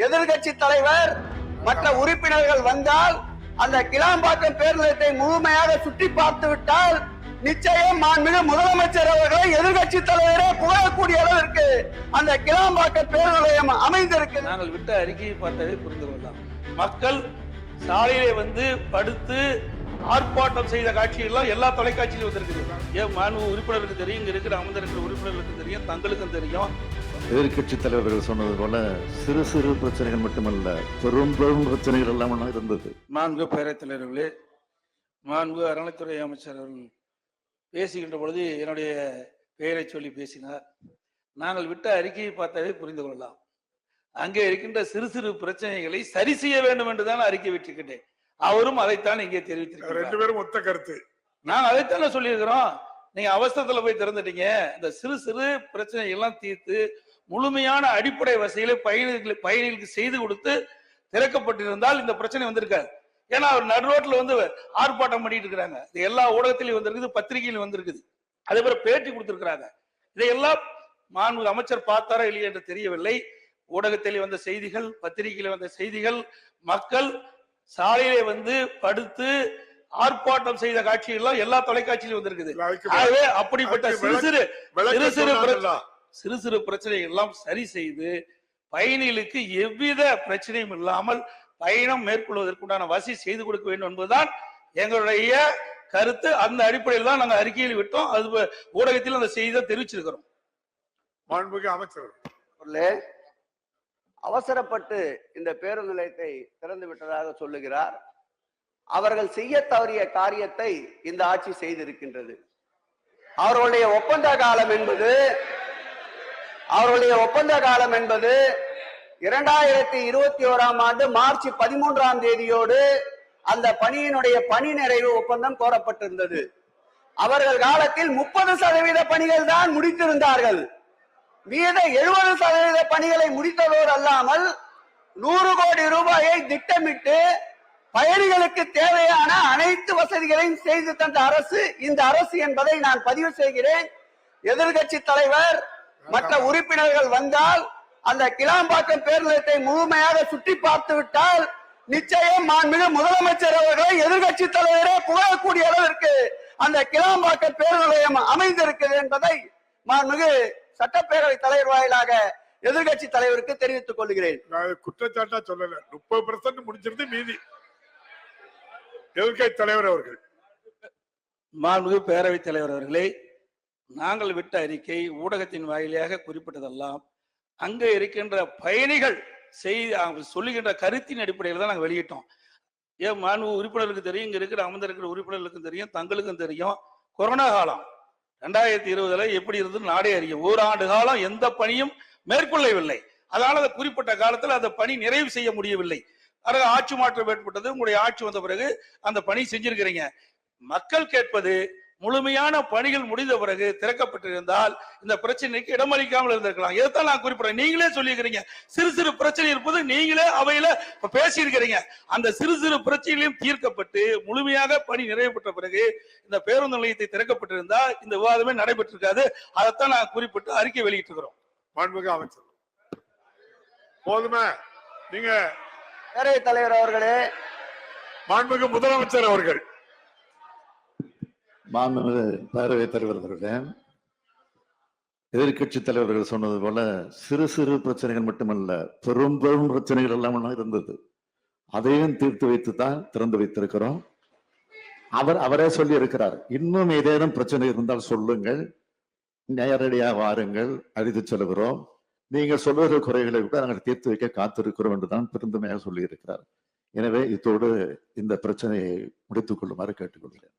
எதிர்கட்சி தலைவர் மற்ற உறுப்பினர்கள் வந்தால் அந்த கிளாம்பாக்கம் பேருந்தத்தை முழுமையாக சுற்றி பார்த்து விட்டால் நிச்சயம் மாண்புமிகு முதலமைச்சர் அவர்களை எதிர்கட்சி தலைவரே புகழக்கூடிய அளவிற்கு அந்த கிளாம்பாக்கம் பேருந்து நிலையம் அமைந்திருக்கு. நாங்கள் விட்ட அறிக்கையை பார்த்ததை புரிந்து கொள்ளலாம். மக்கள் சாலையிலே வந்து படுத்து ஆர்ப்பாட்டம் செய்த காட்சியெல்லாம் எல்லா தொலைக்காட்சியிலும் வந்திருக்குது. ஏன் மாண்பு உறுப்பினருக்கு தெரியும், இங்க இருக்கிற அமர்ந்திருக்கிற உறுப்பினர்களுக்கு தெரியும், தங்களுக்கும் தெரியும். எதிர்கட்சி தலைவர்கள் சொன்னது போல சிறு சிறு பிரச்சனைகள் மட்டுமல்ல, பெரும் பெரும் பிரச்சனைகள் எல்லாம் இருந்தது. மாண்பு பேரவைத் தலைவர்களே, மாண்பு அறநிலைத்துறை அமைச்சர் அவர்கள் பேசுகின்ற பொழுது என்னுடைய பெயரை சொல்லி பேசினார். நாங்கள் விட்ட அறிக்கையை பார்த்ததை புரிந்து கொள்ளலாம். அங்கே இருக்கின்ற சிறு சிறு பிரச்சனைகளை சரி செய்ய வேண்டும் என்றுதான் அறிக்கை விட்டிருக்கின்றேன். அவரும் அதைத்தான் இங்கே தெரிவித்திருக்கிறார். ரெண்டு பேரும் ஒத்த கருத்து. நாங்க அதைத்தானே சொல்லியிருக்கிறோம். நீங்க அவசரத்துல போய் திறந்துட்டீங்க. இந்த சிறு சிறு பிரச்சனை எல்லாம் தீர்த்து முழுமையான அடிப்படை வசதிகளை பயணிகளுக்கு செய்து கொடுத்து திறக்கப்பட்டிருந்தால் இந்த பிரச்சனை வந்திருக்காது. ஏன்னா அவர் நடு ரோட்ல வந்து ஆர்ப்பாட்டம் பண்ணிட்டு இருக்கிறாங்க. இது எல்லா ஊடகத்திலையும் வந்திருக்குது, பத்திரிகையிலும் வந்திருக்குது. அதே போல பேட்டி கொடுத்திருக்கிறாங்க. இதையெல்லாம் மாண்பு அமைச்சர் பார்த்தாரா இல்லையா என்று தெரியவில்லை. ஊடகத்தில் வந்த செய்திகள், பத்திரிகையில் வந்த செய்திகள், மக்கள் சாலையிலே வந்து படுத்து ஆர்ப்பாட்டம் செய்த காட்சியெல்லாம் எல்லா தொலைக்காட்சியிலும் வந்திருக்குது. ஆகவே அப்படிப்பட்ட சிறு சிறு பிரச்சனைகள் எல்லாம் சரி செய்து பயணிகளுக்கு எவ்வித பிரச்சனையும் இல்லாமல் பயணம் மேற்கொள்வதற்குண்டான வசதி செய்து கொடுக்க வேண்டும் என்பதுதான் எங்களுடைய கருத்து. அந்த அடிப்படையில் தான் நாங்கள் அறிக்கையில் விட்டோம். அது ஊடகத்தில் அந்த செய்தியை தெரிவிச்சிருக்கிறோம். மாண்புமிகு அமைச்சர் அவசரப்பட்டு இந்த பேருந்து நிலையத்தை திறந்து விட்டதாக சொல்லுகிறார். அவர்கள் செய்ய தவறிய காரியத்தை இந்த ஆட்சி செய்திருக்கின்றது. அவர்களுடைய ஒப்பந்த காலம் என்பது 2021 ஆண்டு மார்ச் 13ஆம் தேதியோடு அந்த பணியினுடைய பணி நிறைவு ஒப்பந்தம் கோரப்பட்டிருந்தது. அவர்கள் காலத்தில் 30% பணிகள் தான் முடித்திருந்தார்கள். மீத 70% பணிகளை முடித்ததோடு அல்லாமல் 100 கோடி ரூபாயை திட்டமிட்டு பயணிகளுக்கு தேவையான அனைத்து வசதிகளையும் செய்து தந்த அரசு இந்த அரசு என்பதை நான் பதிவு செய்கிறேன். எதிர்கட்சி தலைவர் மற்ற உறுப்பினர்கள் வந்தால் அந்த கிளாம்பாக்கம் பேருந்தத்தை முழுமையாக சுற்றி பார்த்து விட்டால் நிச்சயம் மாண்புமிகு முதலமைச்சர் அவர்களை எதிர்கட்சி தலைவரே புகழக்கூடிய அளவிற்கு அந்த கிளாம்பாக்கம் பேருந்து நிலையம் அமைந்திருக்கிறது என்பதை மாண்புமிகு சட்டப்பேரவை தலைவர் வாயிலாக எதிர்கட்சி தலைவருக்கு தெரிவித்துக் கொள்கிறேன். குற்றச்சாட்டா சொல்லல, 30% முடிஞ்சிருந்து மீதி எதிர்கட்சி தலைவர் அவர்கள். மாண்புமிகு பேரவைத் தலைவர் அவர்களே, நாங்கள் விட்ட அறிக்கை ஊடகத்தின் வாயிலாக குறிப்பிட்டதெல்லாம் அங்கே இருக்கின்ற பயணிகள் சொல்லுகின்ற கருத்தின் அடிப்படையில் தான் நாங்கள் வெளியிட்டோம். ஏன் மாண்பு உறுப்பினருக்கு தெரியும், இங்க இருக்கிற அமர்ந்திருக்கிற உறுப்பினர்களுக்கும் தெரியும், தங்களுக்கும் தெரியும். கொரோனா காலம் 2020 எப்படி இருந்தது நாடே அறியும். ஓராண்டு காலம் எந்த பணியும் மேற்கொள்ளவில்லை. அதனால அந்த குறிப்பிட்ட காலத்தில் அந்த பணி நிறைவு செய்ய முடியவில்லை. ஆட்சி மாற்றம் ஏற்பட்டது. உங்களுடைய ஆட்சி வந்த பிறகு அந்த பணி செஞ்சிருக்கிறீங்க. மக்கள் கேட்பது முழுமையான பணிகள் முடிந்த பிறகு திறக்கப்பட்டிருந்தால் இந்த பிரச்சனைக்கு இடமளிக்காமல் இருந்திருக்கலாம். இதைத்தான் நான் குறிப்பிடுறேன். நீங்களே சொல்லியிருக்கிறீங்க சிறு சிறு பிரச்சனை இருப்பது, நீங்களே அவையில பேசியிருக்கிறீங்க. அந்த சிறு சிறு பிரச்சனைகளையும் தீர்க்கப்பட்டு முழுமையாக பணி நிறைவு பெற்ற பிறகு இந்த பேருந்து நிலையத்தை திறக்கப்பட்டிருந்தால் இந்த விவாதமே நடைபெற்றிருக்காது. அதைத்தான் நான் குறிப்பிட்டு அறிக்கை வெளியிட்டிருக்கிறோம். மாண்புமிகு அமைச்சர் போதுமே. நீங்க பேரவைத் தலைவர் அவர்களே, மாண்புமிகு முதலமைச்சர் அவர்கள். மாண்புமிகு பேரவைத் தலைவர் அவர்களே, எதிர்கட்சி தலைவர்கள் சொன்னது போல சிறு சிறு பிரச்சனைகள் மட்டுமல்ல, பெரும் பெரும் பிரச்சனைகள் எல்லாம் இருந்தது. அதையும் தீர்த்து வைத்து தான் திறந்து வைத்திருக்கிறோம். அவரே சொல்லி இருக்கிறார், இன்னும் ஏதேனும் பிரச்சனை இருந்தால் சொல்லுங்கள், நேரடியாக வாருங்கள், அழைத்து செல்கிறோம். நீங்கள் சொல்லுகிற குறைகளை கூட நாங்கள் தீர்த்து வைக்க காத்திருக்கிறோம் என்றுதான் பெருந்தமையாக சொல்லி இருக்கிறார். எனவே இத்தோடு இந்த பிரச்சனையை முடித்துக் கொள்ளுமாறு கேட்டுக்கொள்கிறேன்.